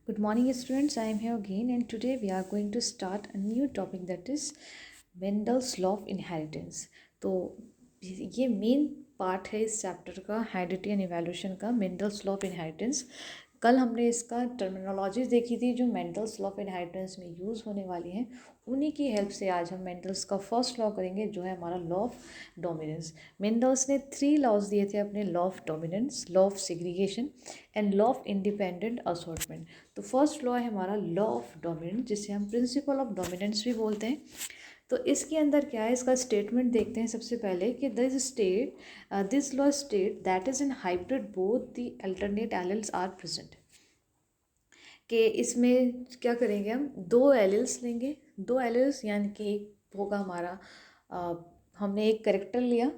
Good morning, students. I am here again, and today we are going to start a new topic that is Mendel's law of inheritance. तो ये main part है इस chapter का, heredity and evolution का, Mendel's law of inheritance. कल हमने इसका terminologies देखी थी जो मेंडल्स लॉ ऑफ इनहेरिटेंस में यूज़ होने वाली हैं। उन्हीं की हेल्प से आज हम मेंडल्स का फर्स्ट लॉ करेंगे जो है हमारा लॉ ऑफ डोमिनेंस। मेंडल्स ने 3 लॉज दिए थे अपने, law of dominance, law of segregation and law of independent assortment. तो फर्स्ट लॉ है हमारा लॉ ऑफ डोमिनेंस, जिसे हम प्रिंसिपल ऑफ डोमिनेंस भी बोलते हैं। तो इसके अंदर क्या है, इसका स्टेटमेंट देखते हैं सबसे पहले कि this law state that is in hybrid both the alternate alleles are present. कि इसमें क्या करेंगे, हम दो एलिल्स लेंगे, दो एलिल्स यानी कि एक होगा हमारा हमने एक करेक्टर लिया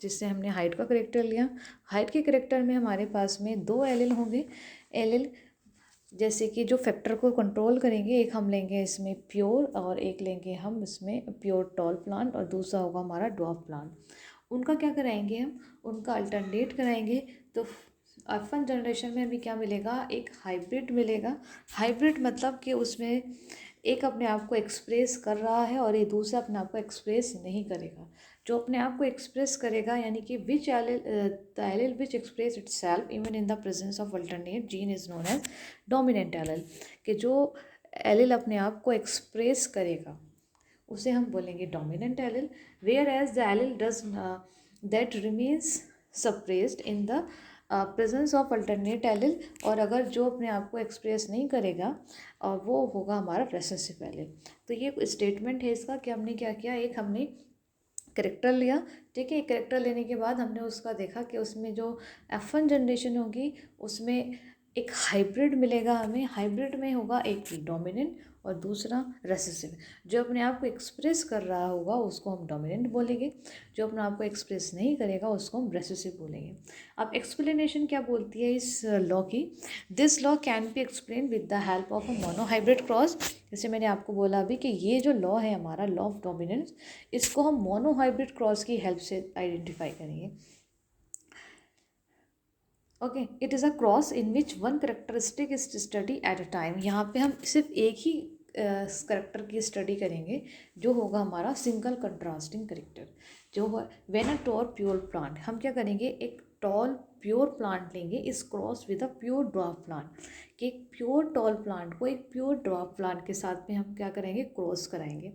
जिससे हमने हाइट का करेक्टर लिया। हाइट के करेक्टर में हमारे पास में दो एलिल होंगे। एलिल जैसे कि जो फैक्टर को कंट्रोल करेंगे, एक हम लेंगे इसमें प्योर और एक लेंगे हम इसमें प्योर टॉल प्लांट और दूसरा होगा हमारा ड्वार्फ प्लांट। उनका क्या कराएंगे, हम उनका अल्टरनेट कराएंगे। तो F1 जनरेशन में हमें क्या मिलेगा, एक हाइब्रिड मिलेगा। हाइब्रिड मतलब कि उसमें एक अपने आप को एक्सप्रेस कर रहा है और ये दूसरा अपने आप को एक्सप्रेस नहीं करेगा। जो अपने आप को एक्सप्रेस करेगा यानी कि which allele which express itself even in the presence of alternate gene is known as dominant allele. कि जो एलिल अपने आप को एक्सप्रेस करेगा उसे हम बोलेंगे dominant allele. Whereas the allele does that remains suppressed in the presence of alternate allele, और अगर जो अपने आप को एक्सप्रेस नहीं करेगा और वो होगा हमारा रेसेसिव एलिल। तो ये स्टेटमेंट है इसका कि हमने क्या किया, एक हमने करेक्टर लिया, ठीक है। करेक्टर लेने के बाद हमने उसका देखा कि उसमें जो F1 जनरेशन होगी उसमें एक हाइब्रिड मिलेगा हमें। हाइब्रिड में होगा एक डोमिनेंट और दूसरा रेसेसिव। जो अपने आप को एक्सप्रेस कर रहा होगा उसको हम डोमिनेंट बोलेंगे, जो अपने आप को एक्सप्रेस नहीं करेगा उसको हम रेसेसिव बोलेंगे। अब एक्सप्लेनेशन क्या बोलती है इस लॉ की, this law can be explain with the help of a monohybrid cross. जैसे मैंने आपको बोला अभी कि ये जो लॉ है हमारा लॉ ऑफ डोमिनेंस, इसको हम मोनोहाइब्रिड क्रॉस की हेल्प से आइडेंटिफाई करेंगे। Okay, it is a cross in which one characteristic is study at a time. यहाँ पे हम सिर्फ एक ही करेक्टर की स्टडी करेंगे जो होगा हमारा सिंगल कंट्रास्टिंग करेक्टर। जो when a tall pure plant, हम क्या करेंगे, एक टॉल प्योर प्लांट लेंगे इस cross with a pure dwarf plant. कि एक प्योर टॉल प्लांट को एक प्योर ड्वार्फ प्लांट के साथ में हम क्या करेंगे, क्रॉस कराएंगे।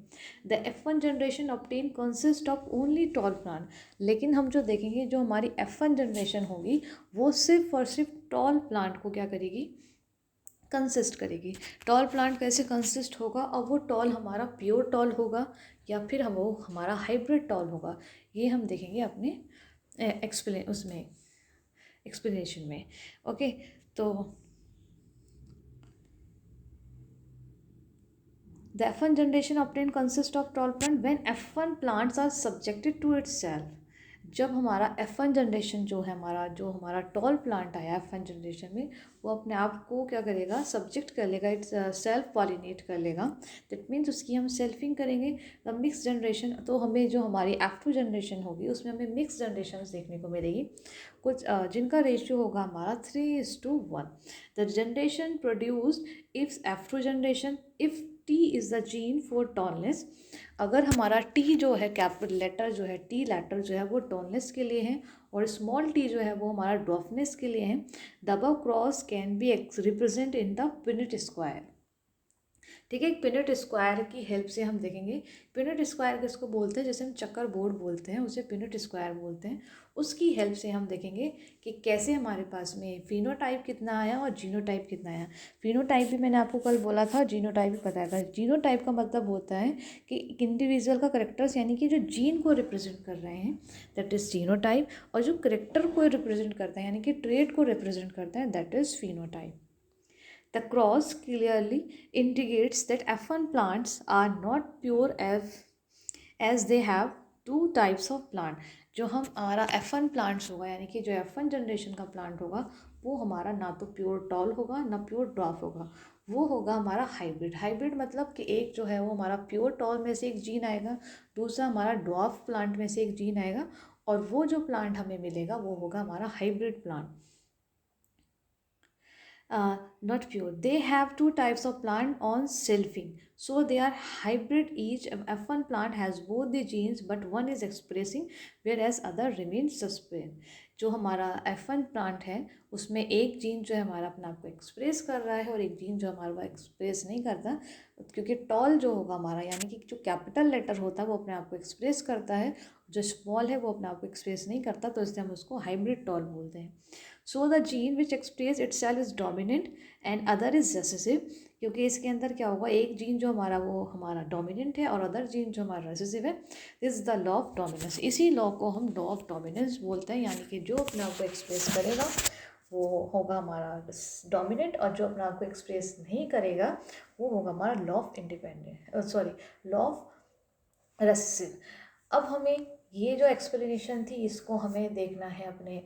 The F1 generation obtain consist of only tall plant. लेकिन हम जो देखेंगे जो हमारी F1 जनरेशन होगी वो सिर्फ और सिर्फ टॉल प्लांट को क्या करेगी, कंसिस्ट करेगी। टॉल प्लांट कैसे कंसिस्ट होगा, और वो टॉल हमारा प्योर टॉल होगा या फिर हम वो हमारा हाइब्रिड टॉल होगा, ये हम देखेंगे अपने एक्सप्लेनेशन में। ओके, तो the F1 generation obtained consists of tall plant when F1 plants are subjected to itself। जब हमारा F1 जनरेशन जो हमारा टॉल प्लांट आया F1 जनरेशन में, वो अपने आप को क्या करेगा, सब्जेक्ट कर लेगा, इट्स सेल्फ पॉलिनेट कर लेगा। दैट मीन्स उसकी हम सेल्फिंग करेंगे। द मिक्स जनरेशन, तो हमें जो हमारी F2 जनरेशन होगी उसमें हमें मिक्स जनरेशन देखने को मिलेगी कुछ जिनका रेशियो होगा हमारा 3:1। The generation produced if F2 generation if T is the gene for tallness. अगर हमारा टी जो है, कैपिटल लेटर जो है, टी लेटर जो है वो टॉलनेस के लिए है और स्मॉल टी जो है वो हमारा ड्वार्फनेस के लिए है। The above cross can be represent in the pinnate square. ठीक है, एक पिनेट स्क्वायर की हेल्प से हम देखेंगे। पिनेट स्क्वायर किसको बोलते हैं, जैसे हम चक्कर बोर्ड बोलते हैं उसे पिनेट स्क्वायर बोलते हैं। उसकी हेल्प से हम देखेंगे कि कैसे हमारे पास में फिनोटाइप कितना आया और जीनोटाइप कितना आया। फिनोटाइप भी मैंने आपको कल बोला था, जीनोटाइप भी बताया था। जीनोटाइप का मतलब होता है कि एक इंडिविजुअल का करेक्टर्स यानी कि जो जीन को रिप्रेजेंट कर रहे हैं, दैट इज़ जीनोटाइप। और जो करेक्टर को रिप्रेजेंट करता है यानी कि ट्रेट को रिप्रेजेंट करता है, that is phenotype. The cross clearly indicates that F1 plants are not pure as they have two types of plant। जो हमारा F1 प्लांट्स होगा यानी कि जो F1 जनरेशन का प्लांट होगा वो हमारा ना तो प्योर टॉल होगा ना प्योर ड्वार्फ होगा, वो होगा हमारा हाइब्रिड। हाइब्रिड मतलब कि एक जो है वो हमारा प्योर टॉल में से एक जीन आएगा, दूसरा हमारा ड्वार्फ प्लांट में से एक जीन आएगा, और वो जो प्लांट हमें मिलेगा वो होगा हमारा hybrid plant. not pure. They have two types of plant on selfing. So they are hybrid. Each F1 plant has both the genes, but one is expressing whereas other remains suspend. जो हमारा F1 plant है उसमें एक gene जो है हमारा अपने आप को एक्सप्रेस कर रहा है और एक जीन जो हमारा वो एक्सप्रेस नहीं करता, क्योंकि टॉल जो होगा हमारा यानी कि जो कैपिटल लेटर होता है वो अपने आप को एक्सप्रेस करता है, जो स्मॉल है वो अपने आप को एक्सप्रेस नहीं करता, तो इसलिए हम उसको हाइब्रिड टॉल बोलते हैं. So the gene which express it self is dominant and other is recessive. क्योंकि इसके अंदर क्या होगा, एक जीन जो हमारा वो हमारा डोमिनेंट है और अदर जीन जो हमारा रेसेसिव है. This is the law of dominance. इसी लॉ को हम लॉ ऑफ डोमिनेंस बोलते हैं, यानी कि जो अपने आप को एक्सप्रेस करेगा वो होगा हमारा डोमिनेंट और जो अपने आप को एक्सप्रेस नहीं करेगा वो होगा हमारा law of independent, sorry law of recessive. अब हमें ये जो एक्सप्लेनेशन थी इसको हमें देखना है अपने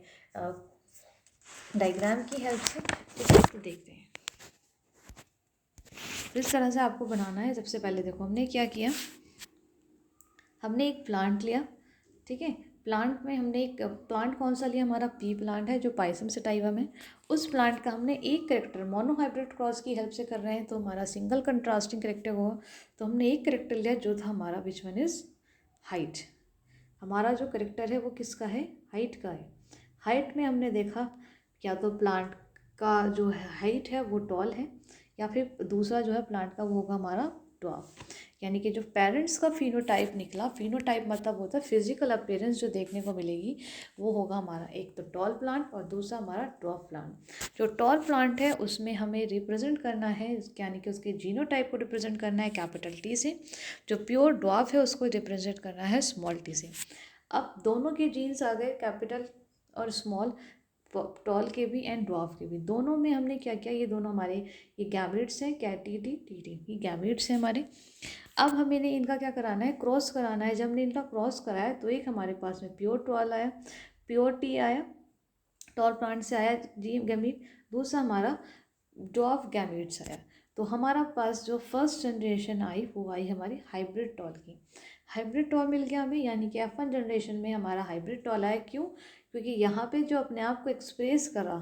डायग्राम की हेल्प से. तो देखते हैं इस तरह से आपको बनाना है. सबसे पहले देखो हमने क्या किया, हमने एक प्लांट लिया. ठीक है, प्लांट में हमने एक प्लांट कौन सा लिया, हमारा पी प्लांट है जो पाइसम सटाइवम है. उस प्लांट का हमने एक करेक्टर मोनोहाइब्रिड क्रॉस की हेल्प से कर रहे हैं तो हमारा सिंगल कंट्रास्टिंग करेक्टर होगा. तो हमने एक करेक्टर लिया जो था हमारा विच वन इज हाइट. हमारा जो करेक्टर है वो किसका है, हाइट का है. हाइट में हमने देखा या तो प्लांट का जो हाइट है वो टॉल है या फिर दूसरा जो है प्लांट का वो होगा हमारा ड्वार्फ. यानी कि जो पेरेंट्स का फिनोटाइप निकला, फिनोटाइप मतलब होता है फिजिकल अपीयरेंस जो देखने को मिलेगी वो होगा हमारा एक तो टॉल प्लांट और दूसरा हमारा ड्वार्फ प्लांट. जो टॉल प्लांट है उसमें हमें रिप्रेजेंट करना है, यानी कि उसके जीनोटाइप को रिप्रेजेंट करना है कैपिटल टी से. जो प्योर ड्वार्फ है उसको रिप्रेजेंट करना है स्मॉल टी से. अब दोनों के जीन्स आ गए, कैपिटल और स्मॉल, टॉल के भी एंड ड्वार्फ के भी. दोनों में हमने क्या किया, ये दोनों हमारे ये गैमेट्स हैं, क्या टी टी टी टी, ये गैमेट्स हैं हमारे. अब हमें इनका क्या कराना है, क्रॉस कराना है. जब हमने इनका क्रॉस कराया तो एक हमारे पास में प्योर टॉल आया, प्योर टी आया, टॉल प्लांट से आया जी गैमेट. दूसरा हमारा ड्वार्फ गैमेट्स आया. तो हमारा पास जो फर्स्ट जनरेशन आई वो आई हमारी हाइब्रिड टॉल की. हाइब्रिड टॉल मिल गया हमें, यानी कि F1 जनरेशन में हमारा हाइब्रिड टॉल आया. क्यों, क्योंकि यहाँ पे जो अपने आप को एक्सप्रेस करा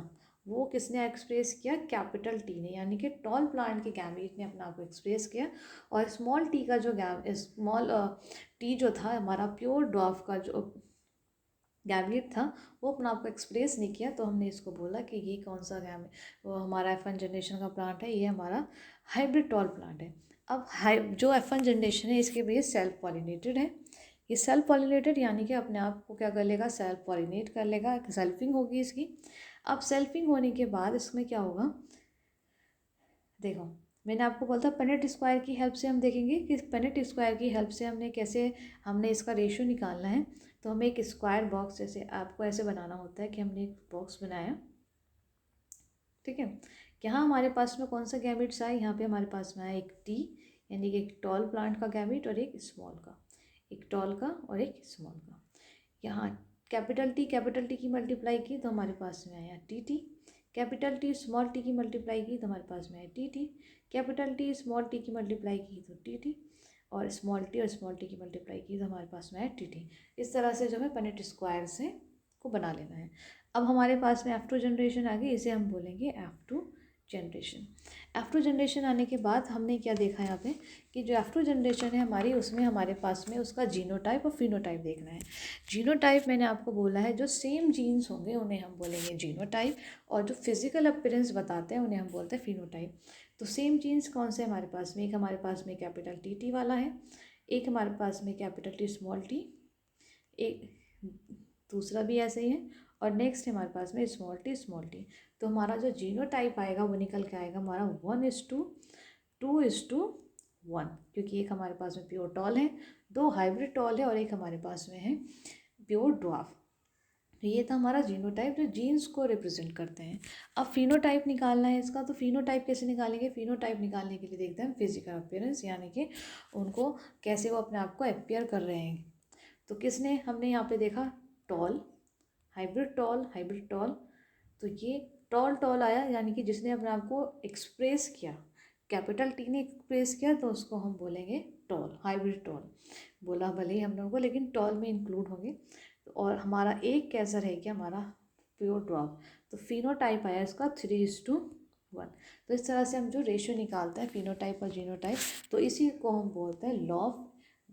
वो किसने एक्सप्रेस किया, कैपिटल टी ने, यानी कि टॉल प्लांट के गैमेट ने अपने आप को एक्सप्रेस किया. और स्मॉल टी का जो स्मॉल टी जो था हमारा प्योर ड्वार्फ का जो गैमेट था वो अपना आप को एक्सप्रेस नहीं किया. तो हमने इसको बोला कि ये कौन सा गैमेट, वो हमारा F1 जनरेशन का प्लांट है, ये हमारा हाइब्रिड टॉल प्लांट है. अब जो F1 जनरेशन है इसके बेस सेल्फ पॉलिनेटेड है. ये सेल्फ पॉलिनेटेड यानी कि अपने आप को क्या कर लेगा, सेल्फ पॉलिनेट कर लेगा, सेल्फिंग होगी इसकी. अब सेल्फिंग होने के बाद इसमें क्या होगा, देखो मैंने आपको बोला था पेनेट स्क्वायर की हेल्प से हम देखेंगे कि पेनेट स्क्वायर की हेल्प से हमने कैसे हमने इसका रेशियो निकालना है. तो हमें एक स्क्वायर बॉक्स जैसे आपको ऐसे बनाना होता है कि हमने एक बॉक्स बनाया. ठीक है, यहाँ हमारे पास में कौन सा गैमेट्स आया, यहाँ पे हमारे पास में आया एक टी, यानी कि एक टॉल प्लांट का गैमेट और एक स्मॉल का, एक टॉल का और एक स्मॉल का. यहाँ कैपिटल टी की मल्टीप्लाई की तो हमारे पास में आया T T. Capital T small T की मल्टीप्लाई की तो हमारे पास में आया T T. Capital T small T की मल्टीप्लाई की तो टी टी, और स्मॉल टी की मल्टीप्लाई की तो हमारे पास में आया टी टी. इस तरह से जो है पेनेट स्क्वायर से को बना लेना है. अब हमारे पास में F2 जनरेशन आ गई, इसे हम बोलेंगे F2 जनरेशन. F2 जनरेशन आने के बाद हमने क्या देखा यहाँ पे कि जो F2 जनरेशन है हमारी उसमें हमारे पास में उसका जीनोटाइप और फिनोटाइप देखना है. जीनोटाइप मैंने आपको बोला है जो सेम जीन्स होंगे उन्हें हम बोलेंगे जीनोटाइप, और जो फिजिकल अपीयरेंस बताते हैं उन्हें हम बोलते हैं फिनोटाइप. तो सेम जीन्स कौन से हमारे पास में, एक हमारे पास में कैपिटल टी टी वाला है, एक हमारे पास में कैपिटल टी स्मॉल टी, एक दूसरा भी ऐसे ही है, और नेक्स्ट हमारे पास में स्मॉल टी. तो हमारा जो जीनोटाइप आएगा वो निकल के आएगा हमारा 1:2:1, क्योंकि एक हमारे पास में प्योर टॉल है, दो हाइब्रिड टॉल है और एक हमारे पास में है प्योर ड्वार्फ. तो ये था हमारा जीनोटाइप जो जीन्स को रिप्रेजेंट करते हैं. अब फिनोटाइप निकालना है इसका, तो फिनोटाइप कैसे निकालेंगे, फिनोटाइप निकालने के लिए देखते हैं फिजिकल अपीयरेंस, यानी कि उनको कैसे वो अपने आप को अपीयर कर रहे हैं. तो किसने हमने यहाँ पे देखा टॉल, हाइब्रिड टॉल. तो ये टॉल आया, यानी कि जिसने अपने आप को एक्सप्रेस किया, कैपिटल टी ने एक्सप्रेस किया तो उसको हम बोलेंगे टॉल, हाइब्रिड टॉल बोला भले ही हम लोगों को, लेकिन टॉल में इंक्लूड होंगे. और हमारा एक कैसा रह गया हमारा प्योर ड्वार्फ. तो फिनोटाइप आया इसका 3:2. 1। तो इस तरह से हम जो रेशियो निकालते हैं फिनोटाइप और जीनोटाइप, तो इसी को हम बोलते हैं law of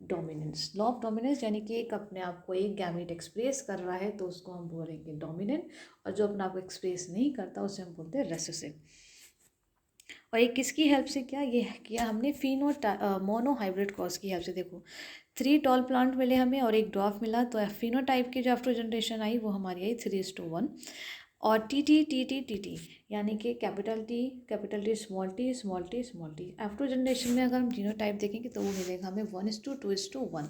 dominance. Law of dominance यानी कि एक अपने आप को एक गैमेट एक्सप्रेस कर रहा है तो उसको हम बोलेंगे डोमिनेंट, और जो अपने आप को एक्सप्रेस नहीं करता उसे हम बोलते हैं रेसेसिव। और ये किसकी हेल्प से किया, ये किया हमने मोनो हाइब्रिड क्रॉस की हेल्प से। देखो 3 टॉल प्लांट मिले हमें और एक ड्वार्फ मिला, तो फिनोटाइप की जो आफ्टर जनरेशन आई वो हमारी आई 3:1। और टी यानी कि capital T small T small T small T. After generation में अगर हम जीनोटाइप देखेंगे तो वो मिलेगा हमें 1:2:1,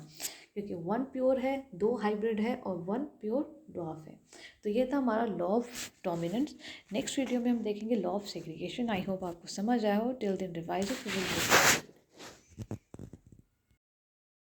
क्योंकि 1 प्योर है, 2 हाइब्रिड है और 1 प्योर ड्वार्फ है। तो ये था हमारा law of dominance. Next video में हम देखेंगे law of segregation. I hope आपको समझ आया हो। Till then revise it.